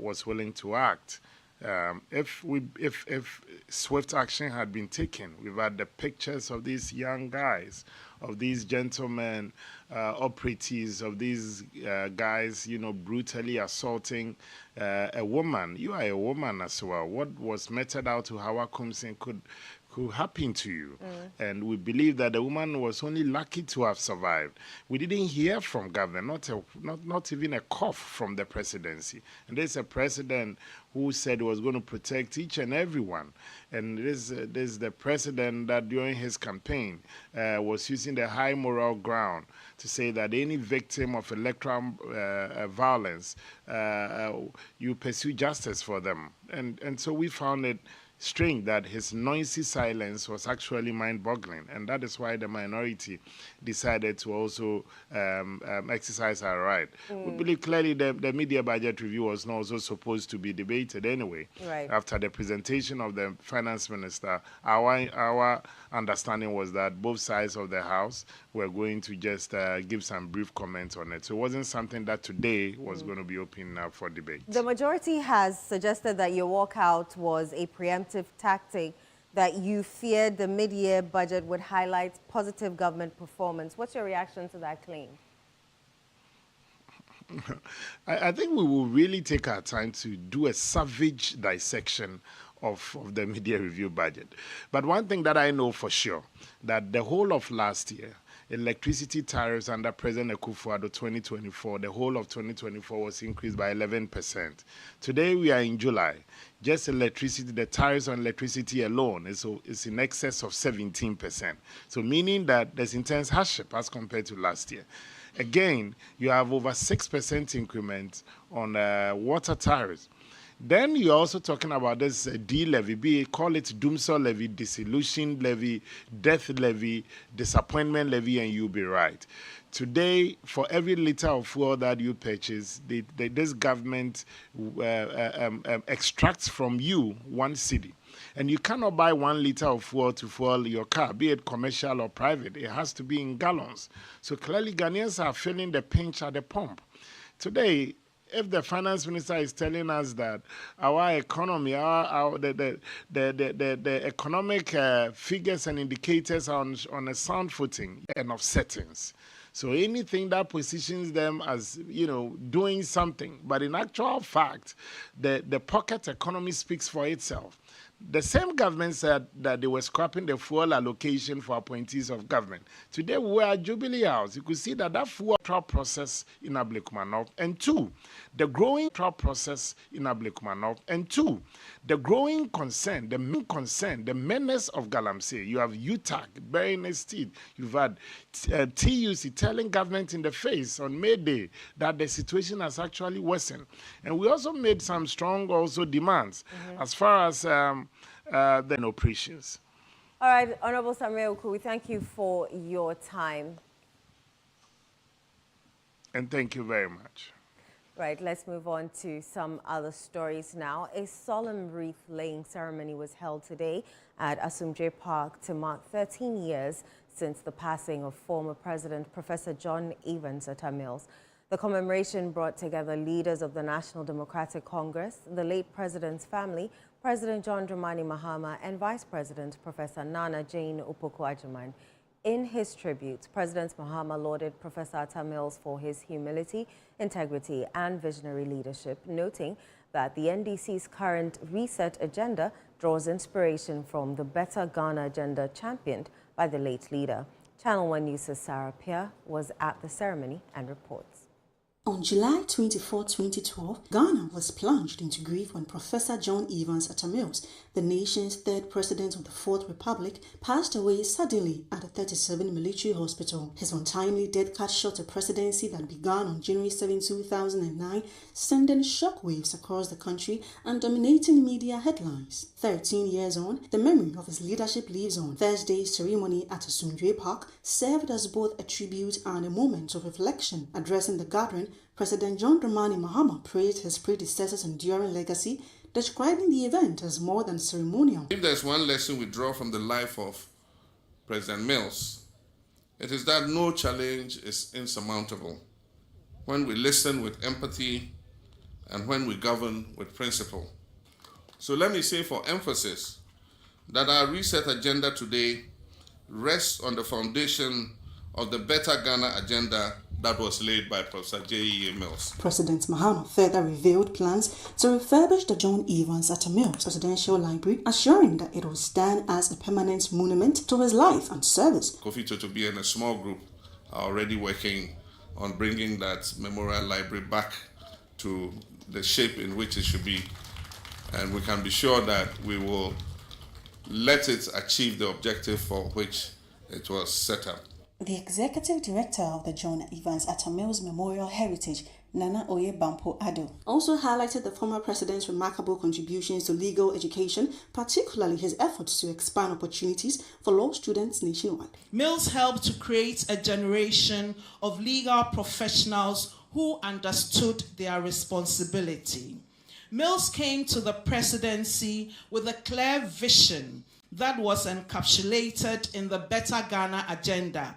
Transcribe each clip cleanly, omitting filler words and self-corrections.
was willing to act. If swift action had been taken, we've had the pictures of these young guys, of these gentlemen, operatives, of these guys, brutally assaulting a woman. You are a woman as well. What was meted out to Hawa Kumsin could happen to you. And we believe that the woman was only lucky to have survived. We didn't hear from government, not even a cough from the presidency. And there's a president who said he was going to protect each and everyone. And this is the president that during his campaign was using the high moral ground to say that any victim of electoral violence, you pursue justice for them. And so we found it strange that his noisy silence was actually mind-boggling, and that is why the minority decided to also exercise our right. We believe clearly the media budget review was not also supposed to be debated anyway. Right. After the presentation of the finance minister, our understanding was that both sides of the House were going to just give some brief comments on it. So it wasn't something that today was going to be open for debate. The majority has suggested that your walkout was a preemptive tactic, that you feared the mid-year budget would highlight positive government performance. What's your reaction to that claim? I think we will really take our time to do a savage dissection of the media review budget. But one thing that I know for sure, that the whole of last year, electricity tariffs under President Akufo-Addo 2024, the whole of 2024 was increased by 11%. Today we are in July. Just electricity, the tariffs on electricity alone is in excess of 17%. So meaning that there's intense hardship as compared to last year. Again, you have over 6% increment on water tariffs. Then you're also talking about this D levy, call it doomsday levy, disillusion levy, death levy, disappointment levy, and you'll be right. Today, for every liter of fuel that you purchase, this government extracts from you 1 cedi. And you cannot buy 1 liter of fuel to fuel your car, be it commercial or private. It has to be in gallons. So clearly, Ghanaians are feeling the pinch at the pump. Today, if the finance minister is telling us that our economy, the economic figures and indicators are on a sound footing and of settings, so anything that positions them as, doing something, but in actual fact, the pocket economy speaks for itself. The same government said that they were scrapping the fuel allocation for appointees of government. Today, we are at Jubilee House. You could see that fuel trial process in Ablekuma North. And 2, the growing trial process in Ablekuma North. And 2, the growing concern, the main concern, the menace of Galamsey. You have UTAC bearing its teeth. You've had TUC telling government in the face on May Day that the situation has actually worsened. And we also made some strong demands as far as the operations. All right, Honorable Samuel Oku, we thank you for your time. And thank you very much. Right, let's move on to some other stories now. A solemn wreath-laying ceremony was held today at Asumdwe Park to mark 13 years since the passing of former President Professor John Evans Atta Mills. The commemoration brought together leaders of the National Democratic Congress, the late president's family, President John Dramani Mahama, and Vice President Professor Nana Jane Opoku-Agyeman. In his tribute, President Mahama lauded Professor Atta Mills for his humility, integrity, and visionary leadership, noting that the NDC's current reset agenda draws inspiration from the Better Ghana agenda championed by the late leader. Channel 1 News' Sarah Pierre was at the ceremony and reports. On July 24, 2012, Ghana was plunged into grief when Professor John Evans Atta Mills, the nation's third president of the Fourth Republic, passed away suddenly at the 37 Military Hospital. His untimely death cut short a presidency that began on January 7, 2009, sending shockwaves across the country and dominating media headlines. 13 years on, the memory of his leadership lives on. Thursday's ceremony at Asumdwe Park served as both a tribute and a moment of reflection. Addressing the gathering, President John Dramani Mahama praised his predecessor's enduring legacy, describing the event as more than ceremonial. If there's one lesson we draw from the life of President Mills, it is that no challenge is insurmountable when we listen with empathy and when we govern with principle. So let me say for emphasis that our reset agenda today rests on the foundation of the Better Ghana agenda that was laid by Professor J.E.A. Mills. President Mahama further revealed plans to refurbish the John Evans Atta Mills Presidential Library, assuring that it will stand as a permanent monument to his life and service. Kofi Totobi and a small group are already working on bringing that memorial library back to the shape in which it should be. And we can be sure that we will let it achieve the objective for which it was set up. The executive director of the John Evans Atta Mills Memorial Heritage, Nana Oye Bampo Ado, also highlighted the former president's remarkable contributions to legal education, particularly his efforts to expand opportunities for law students nationwide. Mills helped to create a generation of legal professionals who understood their responsibility. Mills came to the presidency with a clear vision that was encapsulated in the Better Ghana agenda.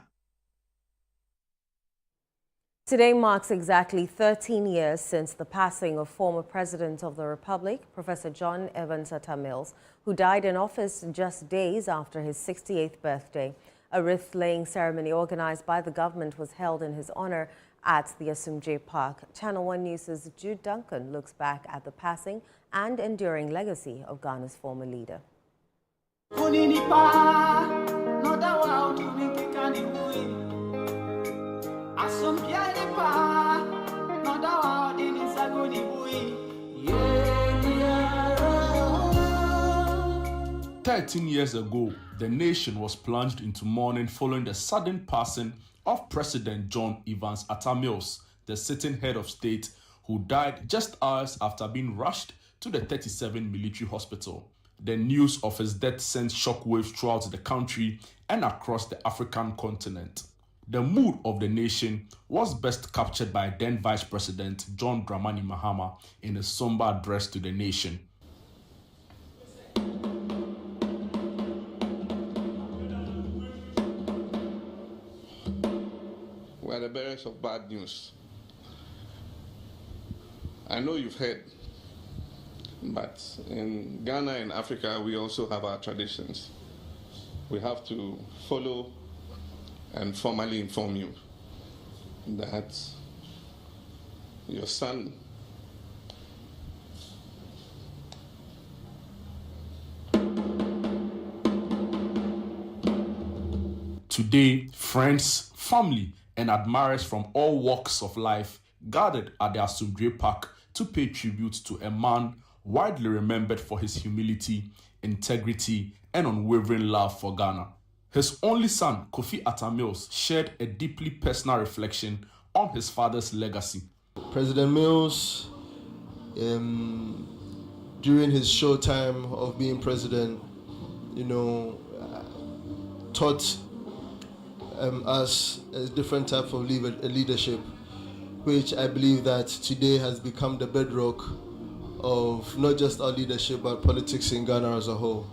Today marks exactly 13 years since the passing of former President of the Republic, Professor John Evans Atta Mills, who died in office just days after his 68th birthday. A wreath-laying ceremony organized by the government was held in his honor at the Asumdwe Park. Channel One News' Jude Duncan looks back at the passing and enduring legacy of Ghana's former leader. "13 years ago, the nation was plunged into mourning following the sudden passing of President John Evans Atta Mills, the sitting head of state, who died just hours after being rushed to the 37 military hospital. The news of his death sent shockwaves throughout the country and across the African continent. The mood of the nation was best captured by then Vice President John Dramani Mahama in a somber address to the nation. We are the bearers of bad news. I know you've heard, but in Ghana and Africa, we also have our traditions. We have to follow and formally inform you that your son Today, friends, family, and admirers from all walks of life gathered at the Asumdwe Park to pay tribute to a man widely remembered for his humility, integrity, and unwavering love for Ghana. His only son, Kofi Atta Mills, shared a deeply personal reflection on his father's legacy. President Mills, during his short time of being president, taught us a different type of leadership, which I believe that today has become the bedrock of not just our leadership, but politics in Ghana as a whole.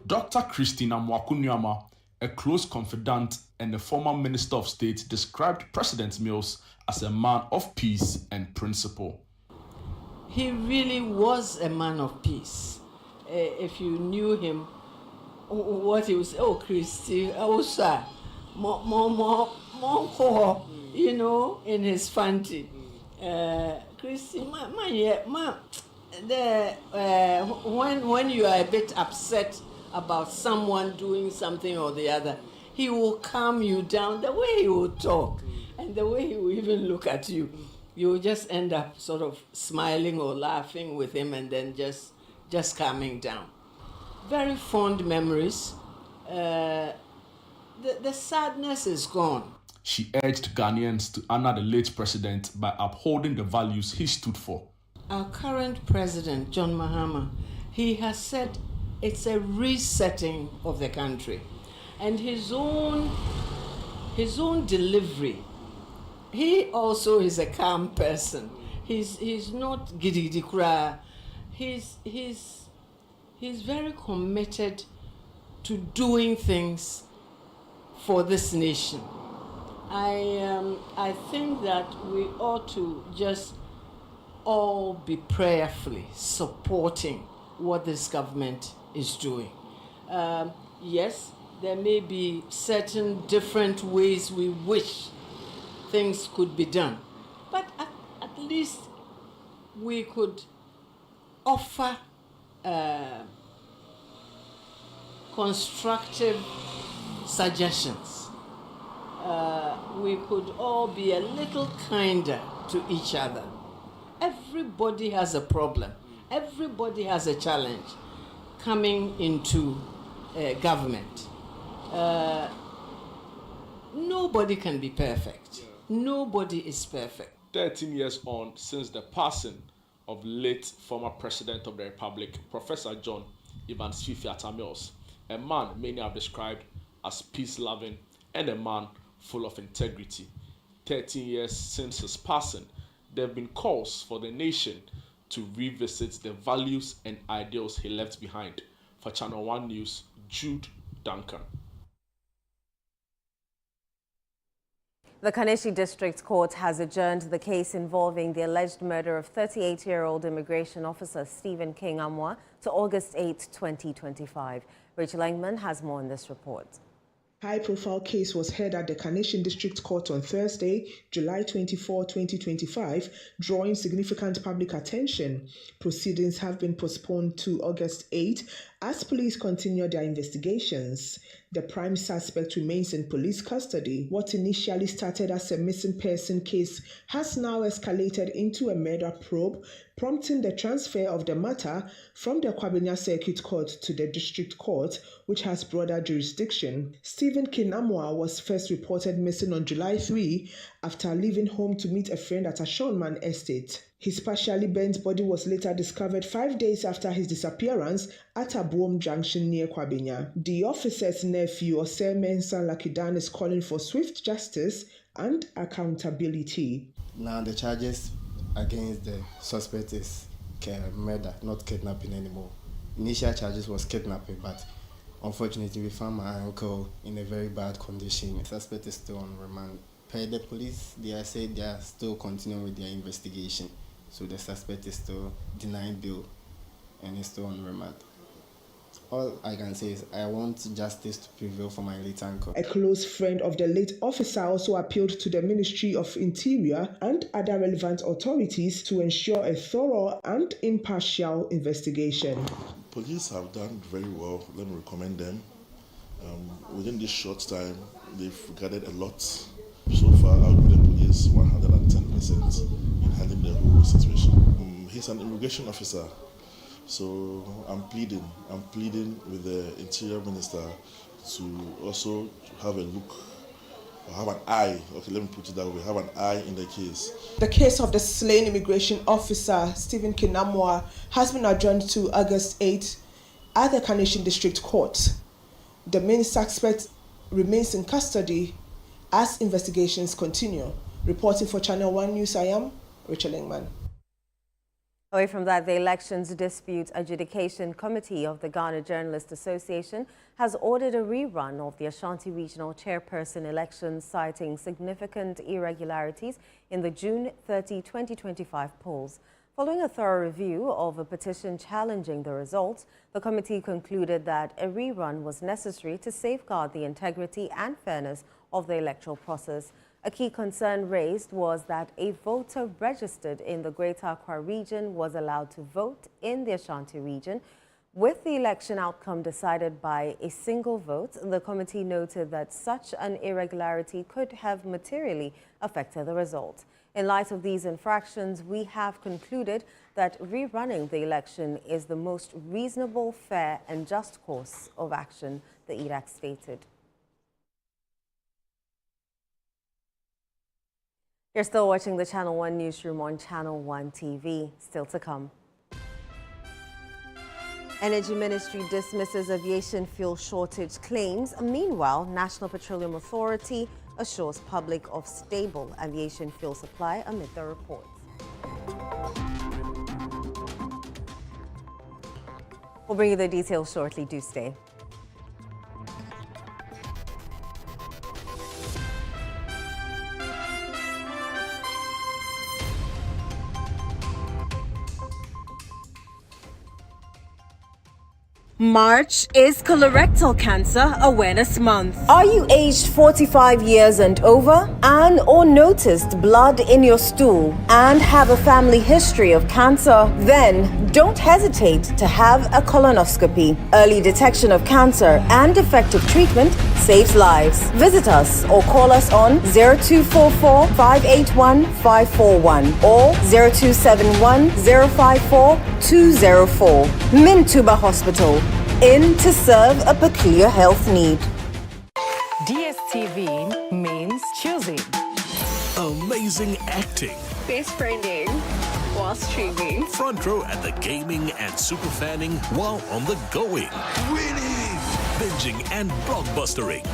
Dr. Christina Mwakunyama, a close confidant and a former Minister of State, described President Mills as a man of peace and principle. He really was a man of peace. If you knew him, what he was, oh, Christy, Osa, more, in his fancy. Christy, when you are a bit upset about someone doing something or the other, he will calm you down. The way he will talk and the way he will even look at you, you will just end up sort of smiling or laughing with him and then just calming down. Very fond memories. The sadness is gone. She urged Ghanaians to honor the late president by upholding the values he stood for. Our current president, John Mahama, he has said it's a resetting of the country. And his own delivery, he also is a calm person. He's not giddy-kra. He's very committed to doing things for this nation. I think that we ought to just all be prayerfully supporting what this government is doing. Yes, there may be certain different ways we wish things could be done, but at least we could offer constructive suggestions. We could all be a little kinder to each other. Everybody has a problem. Everybody has a challenge coming into government. Nobody can be perfect. Nobody is perfect. 13 years on since the passing of late former President of the Republic, Professor John Evans Atta Mills, a man many have described as peace-loving and a man full of integrity. 13 years since his passing, there have been calls for the nation to revisit the values and ideals he left behind. For Channel 1 News, Jude Duncan. The Kaneshie District Court has adjourned the case involving the alleged murder of 38-year-old immigration officer Stephen King Amwa to August 8, 2025. Rachel Engman has more in this report. High-profile case was heard at the Kaneshie District Court on Thursday, July 24, 2025, drawing significant public attention. Proceedings have been postponed to August 8 as police continue their investigations. The prime suspect remains in police custody. What initially started as a missing person case has now escalated into a murder probe, prompting the transfer of the matter from the Kwabena Circuit Court to the District Court, which has broader jurisdiction. Stephen King Amwa was first reported missing on July 3 after leaving home to meet a friend at a Shonman estate. His partially burnt body was later discovered 5 days after his disappearance at Abuom Junction near Kwabena. The officer's nephew, Osei Mensah Lakidan, is calling for swift justice and accountability. Now the charges against the suspect is murder, not kidnapping anymore. Initial charges was kidnapping, but unfortunately we found my uncle in a very bad condition. The suspect is still on remand. Per the police, they are saying they are still continuing with their investigation. So the suspect is still denying bail and is still on remand. All I can say is I want justice to prevail for my late uncle. A close friend of the late officer also appealed to the Ministry of Interior and other relevant authorities to ensure a thorough and impartial investigation. Police have done very well. Let me recommend them. Within this short time, they've gathered a lot. So far, I'll give the police 110% in handling the whole situation. He's an immigration officer. So I'm pleading with the Interior Minister to also have a look, or have an eye, okay, let me put it that way, have an eye in the case. The case of the slain immigration officer, Stephen King Amwa, has been adjourned to August 8 at the Kaneshie District Court. The main suspect remains in custody as investigations continue. Reporting for Channel 1 News, I am Rachel Engman. Away from that, the Elections Dispute Adjudication Committee of the Ghana Journalists Association has ordered a rerun of the Ashanti Regional Chairperson elections, citing significant irregularities in the June 30, 2025 polls. Following a thorough review of a petition challenging the results, the committee concluded that a rerun was necessary to safeguard the integrity and fairness of the electoral process. A key concern raised was that a voter registered in the Greater Accra region was allowed to vote in the Ashanti region. With the election outcome decided by a single vote, the committee noted that such an irregularity could have materially affected the result. In light of these infractions, we have concluded that rerunning the election is the most reasonable, fair and just course of action, the EDAC stated. You're still watching the Channel 1 Newsroom on Channel 1 TV. Still to come. Energy Ministry dismisses aviation fuel shortage claims. Meanwhile, National Petroleum Authority assures public of stable aviation fuel supply amid the reports. We'll bring you the details shortly. Do stay. March is Colorectal Cancer Awareness Month. Are you aged 45 years and over and or noticed blood in your stool and have a family history of cancer? Then don't hesitate to have a colonoscopy. Early detection of cancer and effective treatment saves lives. Visit us or call us on 0244 581 541 or 0271 054 204. Mintuba Hospital. In to serve a peculiar health need. DSTV means choosing. Amazing acting. Face branding while streaming. Front row at the gaming and super fanning while on the going. Winning. Binging and blockbustering.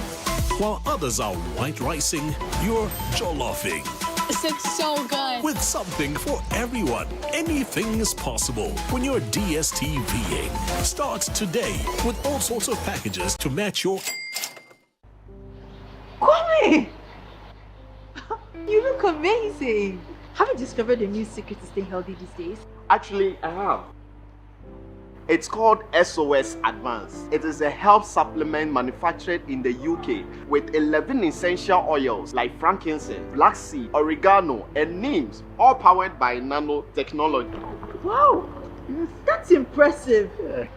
While others are white ricing, you're jolloffing. This looks so good. With something for everyone, anything is possible when you're DSTVing. Start today with all sorts of packages to match your... Kwame! You look amazing. Have you discovered a new secret to staying healthy these days? Actually, I have. It's called SOS Advance. It is a health supplement manufactured in the UK with 11 essential oils like frankincense, black seed, oregano, and neems, all powered by nanotechnology. Wow, that's impressive. Yeah.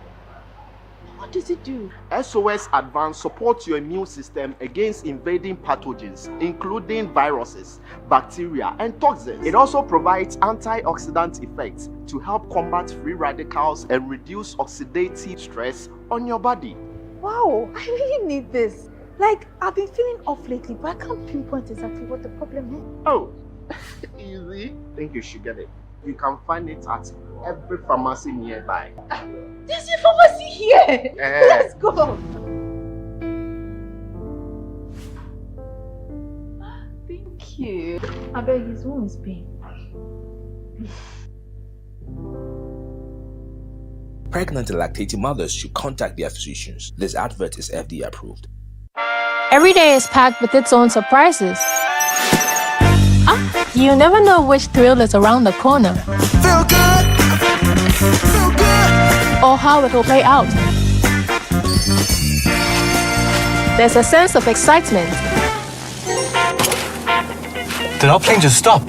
What does it do? SOS Advance supports your immune system against invading pathogens, including viruses, bacteria, and toxins. It also provides antioxidant effects to help combat free radicals and reduce oxidative stress on your body. Wow, I really need this. Like, I've been feeling off lately, but I can't pinpoint exactly what the problem is. Oh, easy. I think you should get it. You can find it at every pharmacy nearby. There's a pharmacy here! Let's go! Thank you. I beg his womb is pain. Pregnant and lactating mothers should contact their physicians. This advert is FDA approved. Every day is packed with its own surprises. You never know which thrill is around the corner. Feel good. Feel good. Or how it will play out. There's a sense of excitement. Did our plane just stop?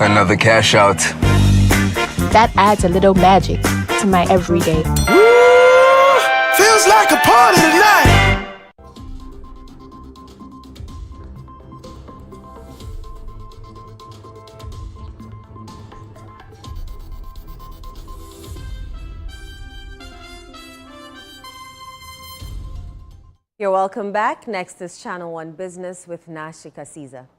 Another cash out. That adds a little magic to my everyday. Woo! Feels like a party tonight. You're welcome back. Next is Channel 1 Business with Nashika Caesar.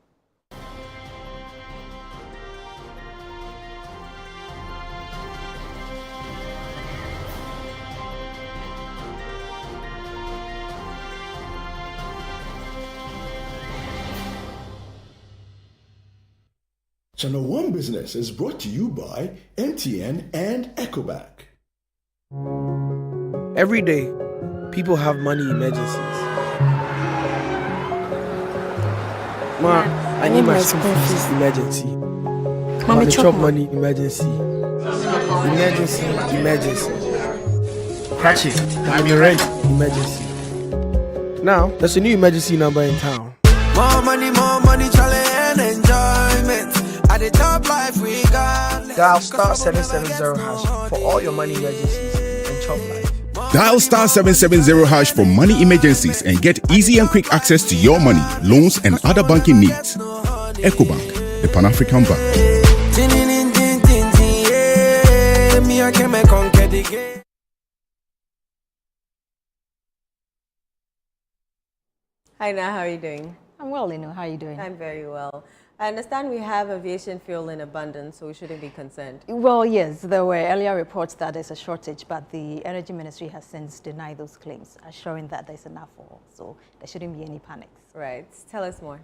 Channel 1 Business is brought to you by MTN and Ecobank. Every day, people have money emergencies. Ma, I need my school fees emergency. Mommy, chop money emergency. Emergency. Catch it. I'm your rent emergency. Now, there's a new emergency number in town. More money, challenge and enjoyment. At the top life we got. Dial star 770 hash for all your money emergencies and chop life. Dial star 770 hash for money emergencies and get easy and quick access to your money, loans, and other banking needs. Ecobank, the Pan-African Bank. Hi, Na, how are you doing? I'm well, Lino. How are you doing? I'm very well. I understand we have aviation fuel in abundance, so we shouldn't be concerned. Well, yes, there were earlier reports that there's a shortage, but the Energy Ministry has since denied those claims, assuring that there's enough for all, so there shouldn't be any panics. Right. Tell us more.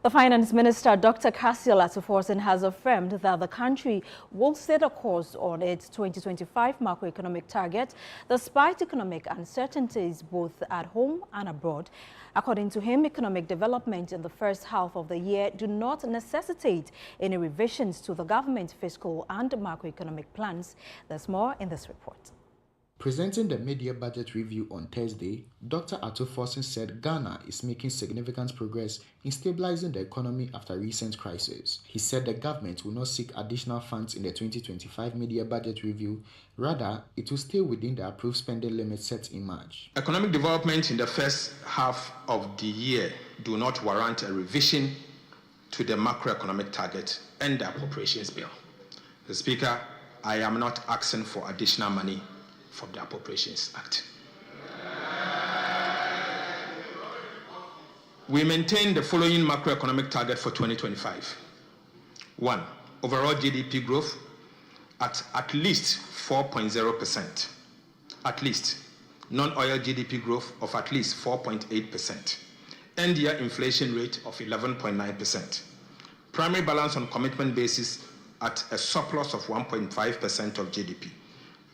The Finance Minister, Dr. Cassiel Atuforsen, has affirmed that the country will stay the course on its 2025 macroeconomic target, despite economic uncertainties both at home and abroad. According to him, economic development in the first half of the year do not necessitate any revisions to the government's fiscal and macroeconomic plans. There's more in this report. Presenting the mid-year budget review on Thursday, Dr. Atta Mills said Ghana is making significant progress in stabilizing the economy after recent crises. He said the government will not seek additional funds in the 2025 mid-year budget review. Rather, it will stay within the approved spending limit set in March. Economic development in the first half of the year do not warrant a revision to the macroeconomic target and the appropriations bill. Mr. Speaker, I am not asking for additional money from the Appropriations Act. We maintain the following macroeconomic target for 2025. 1. Overall GDP growth at least 4.0%. At least. Non-oil GDP growth of at least 4.8%. End-year inflation rate of 11.9%. Primary balance on commitment basis at a surplus of 1.5% of GDP.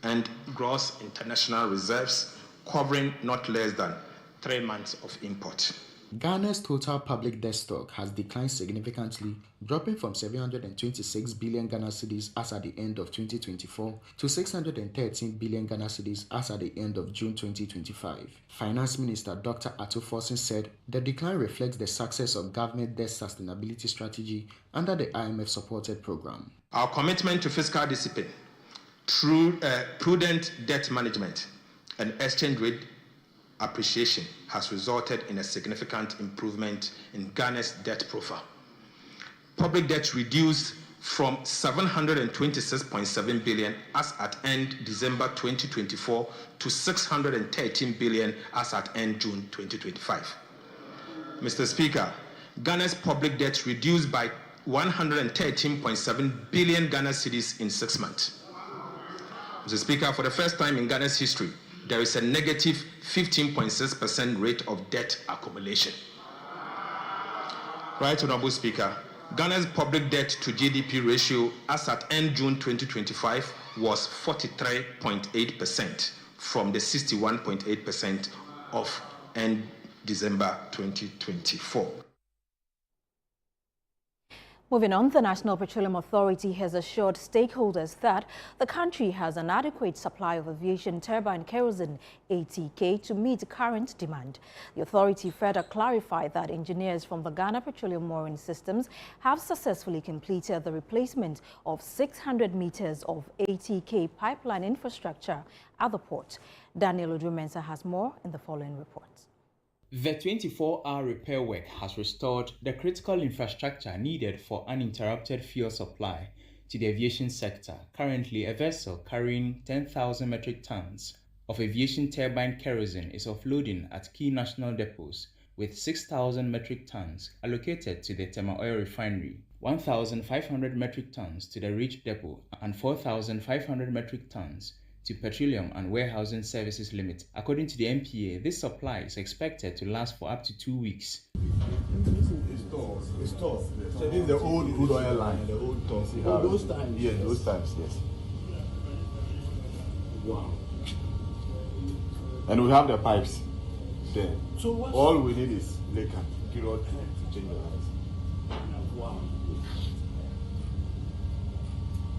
And gross international reserves covering not less than 3 months of import. Ghana's total public debt stock has declined significantly, dropping from 726 billion Ghana cedis as at the end of 2024 to 613 billion Ghana cedis as at the end of June 2025. Finance Minister Dr. Atta Mills said the decline reflects the success of government debt sustainability strategy under the IMF-supported program. Our commitment to fiscal discipline through prudent debt management and exchange rate appreciation has resulted in a significant improvement in Ghana's debt profile. Public debt reduced from 726.7 billion as at end December 2024 to 613 billion as at end June 2025. Mr. Speaker, Ghana's public debt reduced by 113.7 billion Ghana cedis in 6 months. Mr. Speaker, for the first time in Ghana's history, there is a negative 15.6% rate of debt accumulation. Right, Honorable Speaker, Ghana's public debt to GDP ratio as at end June 2025 was 43.8% from the 61.8% of end December 2024. Moving on, the National Petroleum Authority has assured stakeholders that the country has an adequate supply of aviation turbine kerosene, ATK, to meet current demand. The authority further clarified that engineers from the Ghana Petroleum Mooring Systems have successfully completed the replacement of 600 meters of ATK pipeline infrastructure at the port. Daniel Odumensa has more in the following report. The 24-hour repair work has restored the critical infrastructure needed for uninterrupted fuel supply to the aviation sector. Currently, a vessel carrying 10,000 metric tons of aviation turbine kerosene is offloading at key national depots, with 6,000 metric tons allocated to the Tema Oil Refinery, 1,500 metric tons to the Reach Depot, and 4,500 metric tons to Petroleum and Warehousing Services Limited. According to the NPA, this supply is expected to last for up to 2 weeks. It's tough. So this is the old crude oil line. The old tough. Those times? Yeah, those times, yes. Wow. And we have the pipes there. So all we need is lacan, period to change the lines. Wow.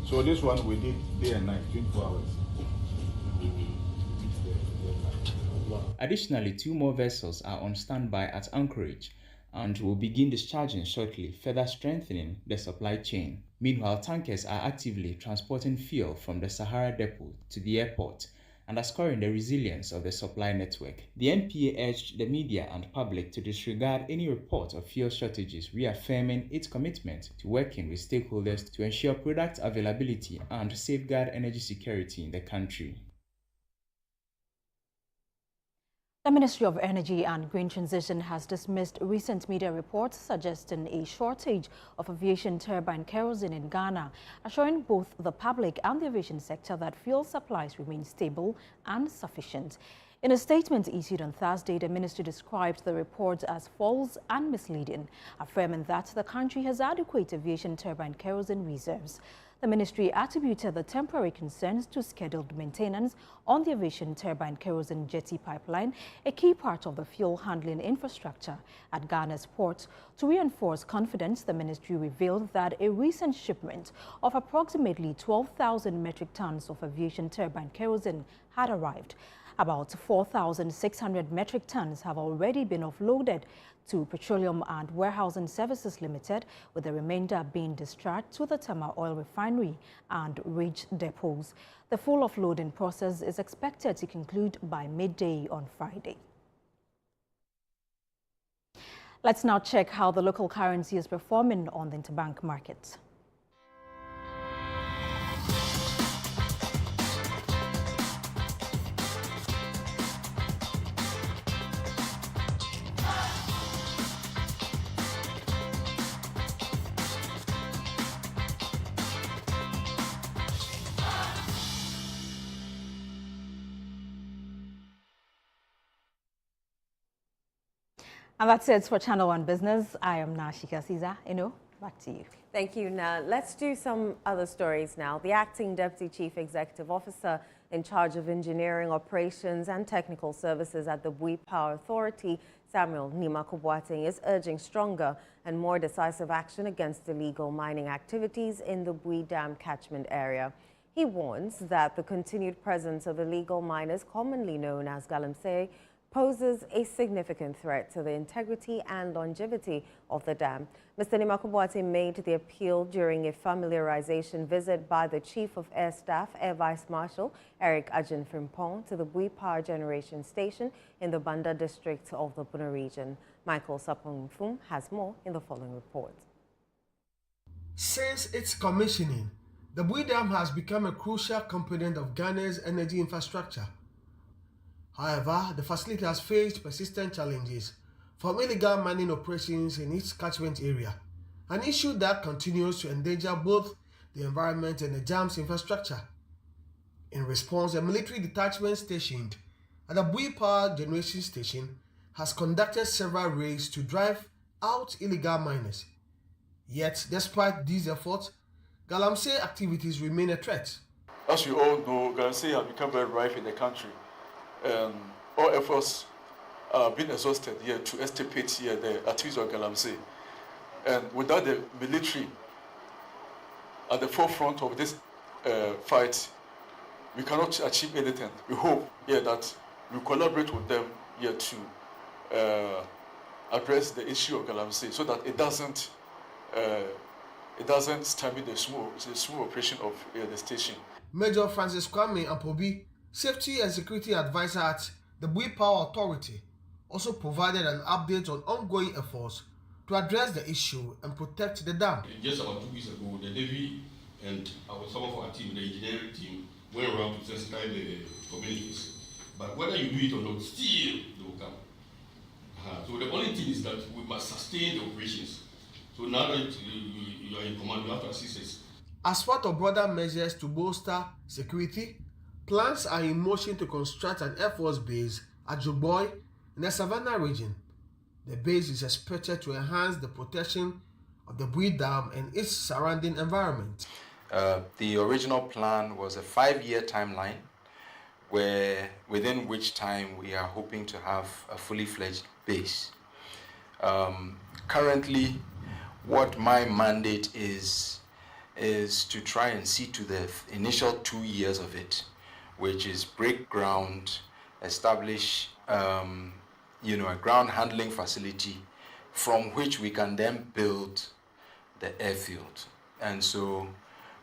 So this one we did day and night, 24 hours. Additionally, 2 more vessels are on standby at Anchorage and will begin discharging shortly, further strengthening the supply chain. Meanwhile, tankers are actively transporting fuel from the Sahara Depot to the airport, underscoring the resilience of the supply network. The NPA urged the media and public to disregard any report of fuel shortages, reaffirming its commitment to working with stakeholders to ensure product availability and safeguard energy security in the country. The Ministry of Energy and Green Transition has dismissed recent media reports suggesting a shortage of aviation turbine kerosene in Ghana, assuring both the public and the aviation sector that fuel supplies remain stable and sufficient. In a statement issued on Thursday, the ministry described the reports as false and misleading, affirming that the country has adequate aviation turbine kerosene reserves. The ministry attributed the temporary concerns to scheduled maintenance on the aviation turbine kerosene jetty pipeline, a key part of the fuel handling infrastructure at Ghana's port. To reinforce confidence, the ministry revealed that a recent shipment of approximately 12,000 metric tons of aviation turbine kerosene had arrived. About 4,600 metric tons have already been offloaded to Petroleum and Warehousing Services Limited, with the remainder being discharged to the Tama Oil Refinery and Ridge depots. The full offloading process is expected to conclude by midday on Friday. Let's now check how the local currency is performing on the interbank market. And that's it for Channel One Business. I am Nashika Caesar. Back to you. Thank you, Na. Let's do some other stories now. The acting Deputy Chief Executive Officer in charge of engineering, operations and technical services at the Bui Power Authority, Samuel Nimakubwateng, is urging stronger and more decisive action against illegal mining activities in the Bui Dam catchment area. He warns that the continued presence of illegal miners, commonly known as galamsey, poses a significant threat to the integrity and longevity of the dam. Mr. Nimakubwateng made the appeal during a familiarization visit by the Chief of Air Staff, Air Vice Marshal Eric Ajin Frimpong, to the Bui Power Generation Station in the Banda district of the Buna region. Michael Sapong-Mfum has more in the following report. Since its commissioning, the Bui Dam has become a crucial component of Ghana's energy infrastructure. However, the facility has faced persistent challenges from illegal mining operations in its catchment area, an issue that continues to endanger both the environment and the dam's infrastructure. In response, a military detachment stationed at the Bui Power Generation Station has conducted several raids to drive out illegal miners. Yet, despite these efforts, galamsey activities remain a threat. As you all know, galamsey have become very rife in the country. All efforts are being exhausted here to extirpate here the activities of galamsey. And without the military at the forefront of this fight, we cannot achieve anything. We hope here that we collaborate with them here to address the issue of galamsey so that it doesn't stymie the smooth operation of the station. Major Francis Kwame Apobi, Safety and Security Advisor at the Bui Power Authority, also provided an update on ongoing efforts to address the issue and protect the dam. Just about 2 weeks ago, the Navy and some of our team, the engineering team, went around to sensitize the communities. But whether you do it or not, still they will come. So the only thing is that we must sustain the operations. So now that you are in command, you have to assist us. As part of broader measures to bolster security, plans are in motion to construct an Air Force base at Joboy in the Savannah region. The base is expected to enhance the protection of the Bui Dam and its surrounding environment. The original plan was a 5-year timeline, within which time we are hoping to have a fully fledged base. Currently, what my mandate is to try and see to the initial 2 years of it, which is break ground, establish a ground handling facility from which we can then build the airfield. And so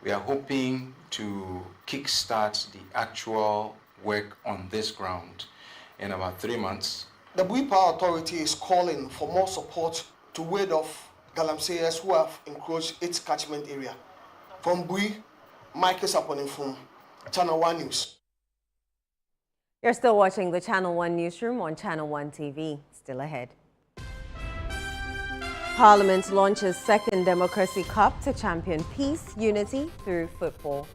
we are hoping to kickstart the actual work on this ground in about 3 months. The Bui Power Authority is calling for more support to ward off galamseyers who have encroached its catchment area. From Bui, Michael Sapong-Mfum, Channel One News. You're still watching the Channel One Newsroom on Channel One TV. Still ahead. Parliament launches second Democracy Cup to champion peace, unity through football.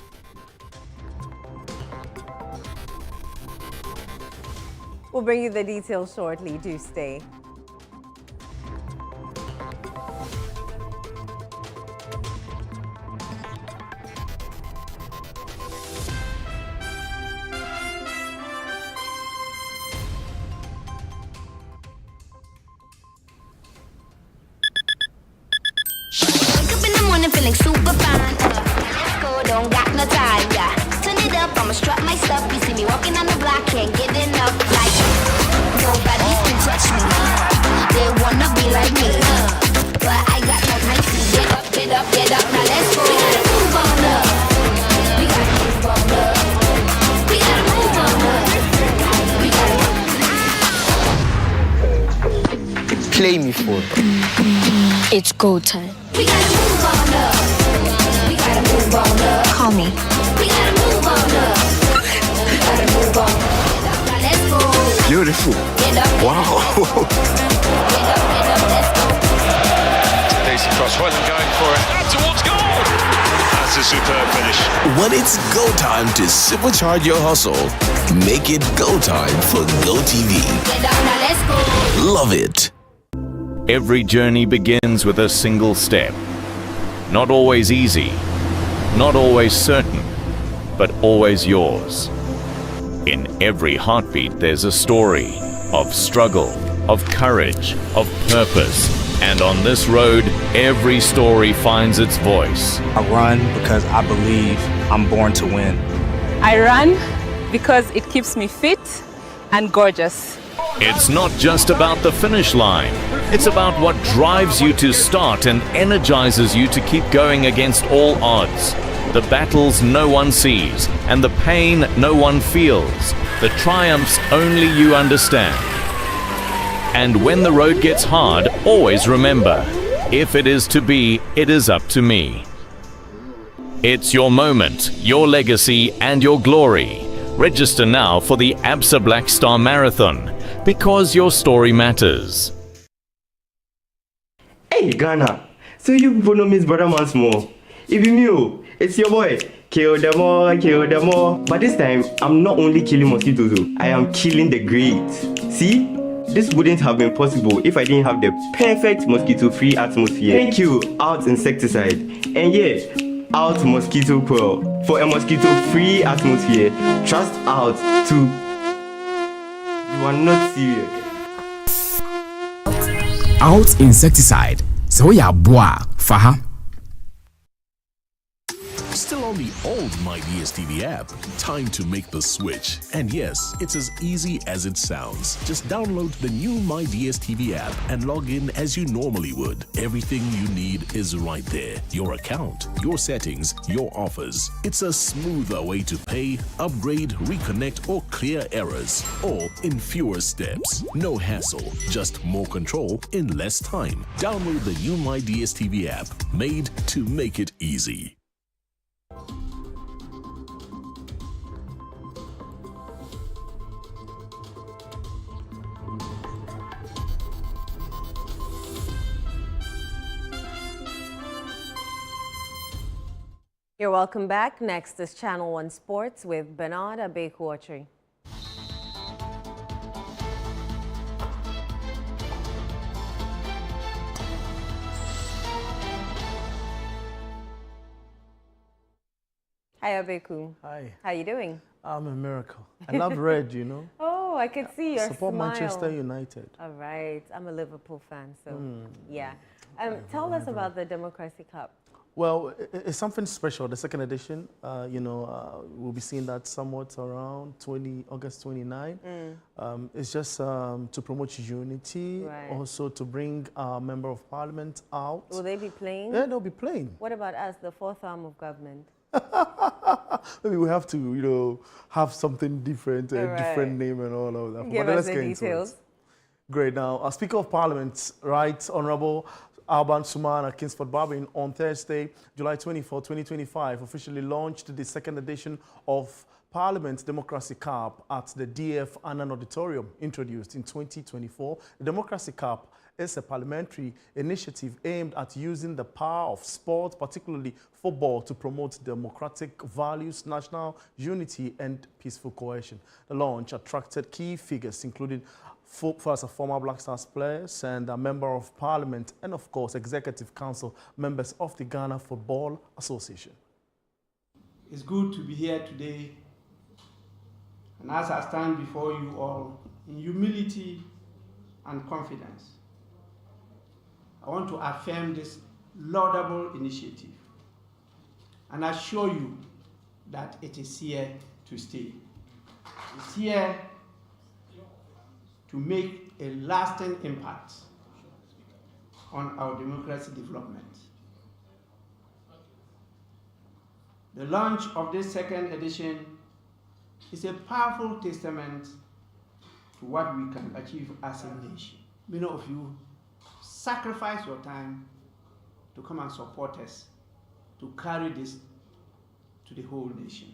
We'll bring you the details shortly. Do stay. feeling super fine. Let's go, don't got no time, yeah. Turn it up, I'ma strut my stuff. You see me walking on the block, can't get enough. Like, nobody can touch me. They wanna be like me, but I got no mercy. Get up, get up, get up, now let's go. We gotta move on up. We gotta move on up. We gotta move on up. We gotta play me for. It's go time. We gotta move on up. We gotta move on up. Call me. We gotta move on up. We gotta move on up. Now let's go. Beautiful. Get up. Wow. Get up, let's go. Decent cross, Hoyland going for it. Out towards goal. That's a superb finish. When it's go time to supercharge your hustle, make it go time for GoTV. Get up, now let's go. Love it. Every journey begins with a single step. Not always easy, not always certain, but always yours. In every heartbeat, there's a story of struggle, of courage, of purpose. And on this road, every story finds its voice. I run because I believe I'm born to win. I run because it keeps me fit and gorgeous. It's not just about the finish line. It's about what drives you to start and energizes you to keep going against all odds. The battles no one sees and the pain no one feels. The triumphs only you understand. And when the road gets hard, always remember, if it is to be, it is up to me. It's your moment, your legacy, and your glory. Register now for the ABSA Black Star Marathon, because your story matters. Hey Ghana, so you people know Miss Brother Man Small. If you knew, it's your boy. Kill them all, kill them all. But this time, I'm not only killing mosquitoes, I am killing the greats. See? This wouldn't have been possible if I didn't have the perfect mosquito-free atmosphere. Thank you, Out Insecticide. And yeah, Out Mosquito Coil. For a mosquito-free atmosphere, trust Out to... You are not serious. Out Insecticide. So yeah, boy, faha. Still on the old My DSTV app? Time to make the switch. And yes, it's as easy as it sounds. Just download the new My DSTV app and log in as you normally would. Everything you need is right there. Your account, your settings, your offers. It's a smoother way to pay, upgrade, reconnect, or clear errors. All in fewer steps. No hassle, just more control in less time. Download the new My DSTV app, made to make it easy. You're welcome back. Next is Channel 1 Sports with Bernard Abekwatri. Hi, Abeku. Hi. How you doing? I'm a miracle. I love red, you know. Oh, I can see your Support smile. Manchester United. All right. I'm a Liverpool fan, so yeah. Tell us about the Democracy Cup. Well, it's something special, the second edition. We'll be seeing that somewhat around August 29. It's just to promote unity, Right. also to bring our Member of Parliament out. Will they be playing? Yeah, they'll be playing. What about us, the fourth arm of government? Maybe we have to, have something different, a Right. different name and all of that. Give But us let's the get into details. it. Great. Now, our Speaker of Parliament, Right Honourable Alban Sumana Kingsford Barbin, on Thursday, July 24, 2025, officially launched the second edition of Parliament's Democracy Cup at the DF Annan Auditorium, introduced in 2024. The Democracy Cup is a parliamentary initiative aimed at using the power of sport, particularly football, to promote democratic values, national unity, and peaceful cohesion. The launch attracted key figures, including first former Black Stars players and a Member of Parliament, and of course, Executive Council members of the Ghana Football Association. It's good to be here today, and as I stand before you all in humility and confidence, I want to affirm this laudable initiative and I assure you that it is here to stay. It's here to make a lasting impact on our democracy development. The launch of this second edition is a powerful testament to what we can achieve as a nation. Many of you sacrifice your time to come and support us, to carry this to the whole nation.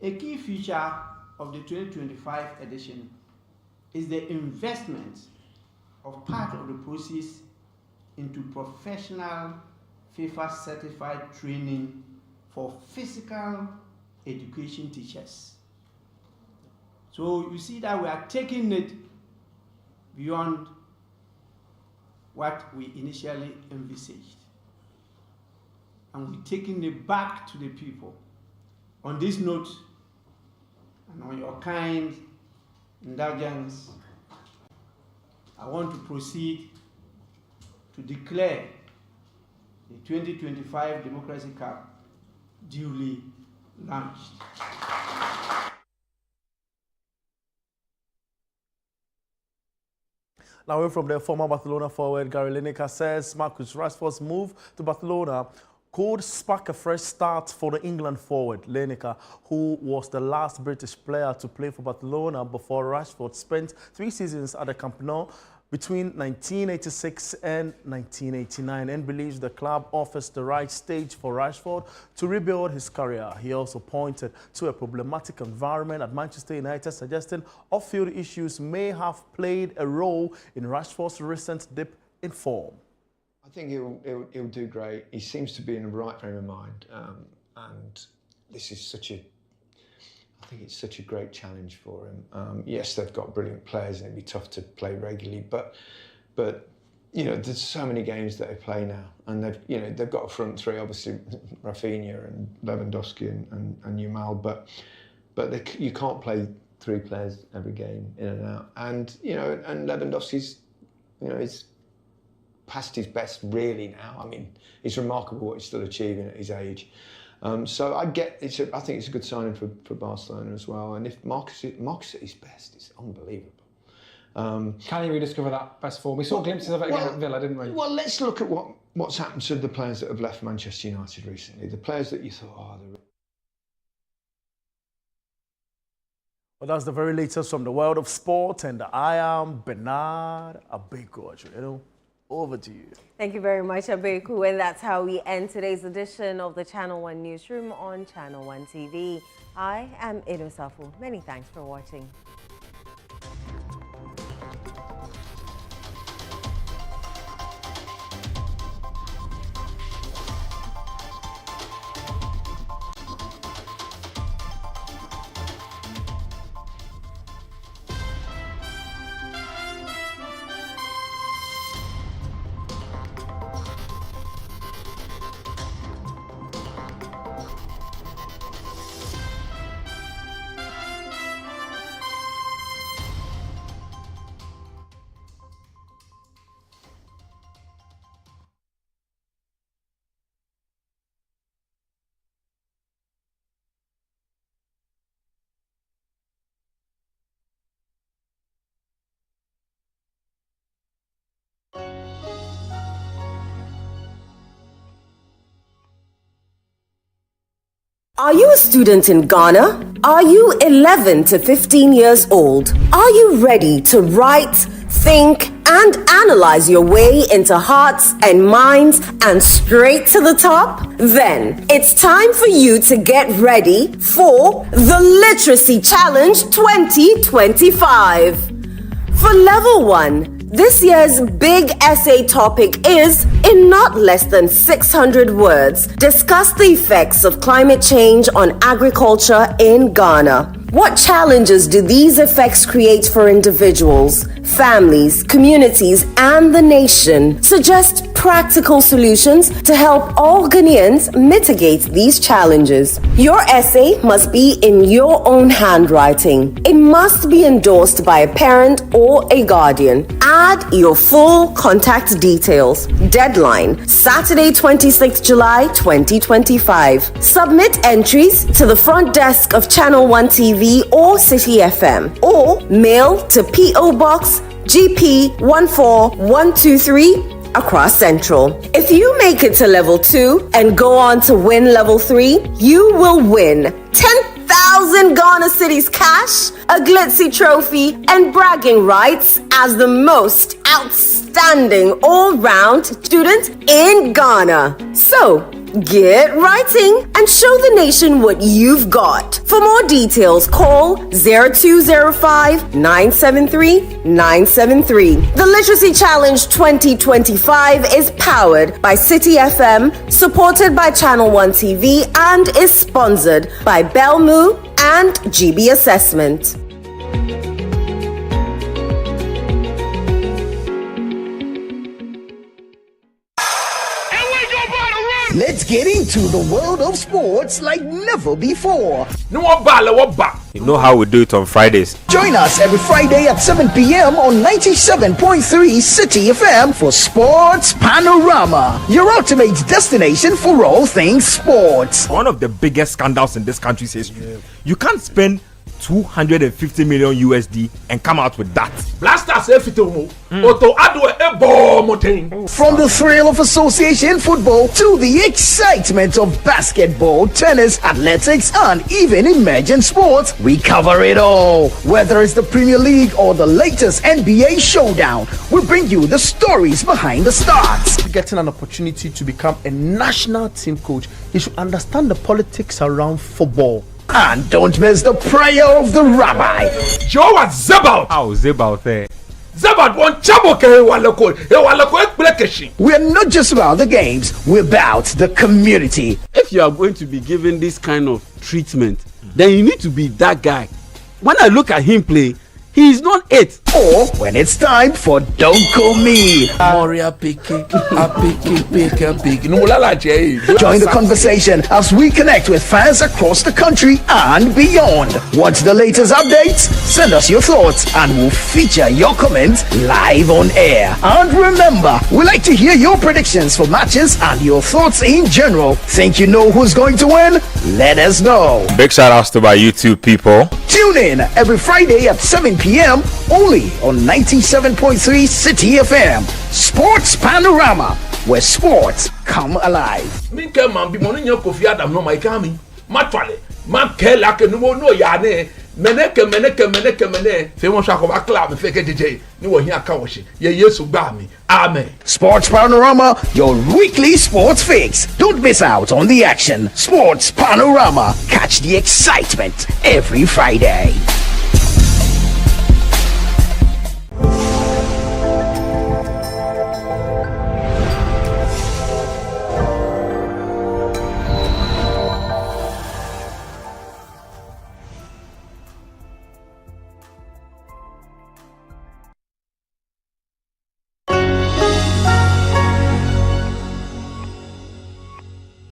A key feature of the 2025 edition is the investment of part of the proceeds into professional FIFA certified training for physical education teachers. So you see that we are taking it beyond what we initially envisaged. And we're taking it back to the people. On this note, and on your kind indulgence, I want to proceed to declare the 2025 Democracy Cup duly launched. Now, away from the former Barcelona forward, Gary Lineker says Marcus Rashford's move to Barcelona could spark a fresh start for the England forward. Lineker, who was the last British player to play for Barcelona before Rashford, spent 3 seasons at the Camp Nou between 1986 and 1989 and believes the club offers the right stage for Rashford to rebuild his career. He also pointed to a problematic environment at Manchester United, suggesting off-field issues may have played a role in Rashford's recent dip in form. I think he'll do great. He seems to be in the right frame of mind, and this is I think it's such a great challenge for him. Yes, they've got brilliant players, and it'd be tough to play regularly, but you know, there's so many games that they play now, and they've got a front three, obviously Rafinha and Lewandowski and Yamal, but you can't play 3 players every game in and out, and Lewandowski's, he's past his best really now. I mean, it's remarkable what he's still achieving at his age. So I think it's a good signing for Barcelona as well. And if Marcus at his best, it's unbelievable. Can he rediscover that best form? We saw glimpses of it again at Villa, didn't we? Well, let's look at what's happened to the players that have left Manchester United recently. The players that you thought, Well, that's the very latest from the world of sport, and I am Bernard Abeku. Over to you. Thank you very much, Abeku. And that's how we end today's edition of the Channel 1 Newsroom on Channel 1 TV. I am Edo Safu. Many thanks for watching. Are you a student in Ghana? Are you 11 to 15 years old? Are you ready to write, think, and analyze your way into hearts and minds and straight to the top? Then it's time for you to get ready for the Literacy Challenge 2025. For Level 1, this year's big essay topic is, in not less than 600 words, discuss the effects of climate change on agriculture in Ghana. What challenges do these effects create for individuals, families, communities, and the nation? Suggest practical solutions to help all Ghanaians mitigate these challenges. Your essay must be in your own handwriting. It must be endorsed by a parent or a guardian. Add your full contact details. Deadline, Saturday, 26th July 2025. Submit entries to the front desk of Channel 1 TV or City FM, or mail to P.O. Box GP 14123 across Central. If you make it to level 2 and go on to win level 3, you will win 10,000 Ghana Cedis cash, a glitzy trophy, and bragging rights as the most outstanding all-round student in Ghana. So, get writing and show the nation what you've got. For more details, call 0205-973-973. The Literacy Challenge 2025 is powered by City FM, supported by Channel 1 TV, and is sponsored by Belmu and GB Assessment. Let's get into the world of sports like never before. You know how we do it on Fridays. Join us every Friday at 7 p.m. on 97.3 City FM for Sports Panorama, your ultimate destination for all things sports. One of the biggest scandals in this country's history. You can't spend 250 million USD and come out with that. From the thrill of association football to the excitement of basketball, tennis, athletics, and even emerging sports, we cover it all. Whether it's the Premier League or the latest NBA showdown, we bring you the stories behind the stars. Getting an opportunity to become a national team coach, you should understand the politics around football. And don't miss the prayer of the rabbi. Joe was Zebaut. How Zebaut there? Zebaut won We're not just about the games, we're about the community. If you are going to be given this kind of treatment, then you need to be that guy. When I look at him play, he is not it. Or when it's time for Don't Call Me. Join the conversation as we connect with fans across the country and beyond. Want the latest updates? Send us your thoughts and we'll feature your comments live on air. And remember, we like to hear your predictions for matches and your thoughts in general. Think you know who's going to win? Let us know. Big shout outs to my YouTube people. Tune in every Friday at 7 p.m. only on 97.3 City FM. Sports Panorama, where sports come alive. Amen. Sports Panorama, your weekly sports fix. Don't miss out on the action. Sports Panorama, catch the excitement every Friday.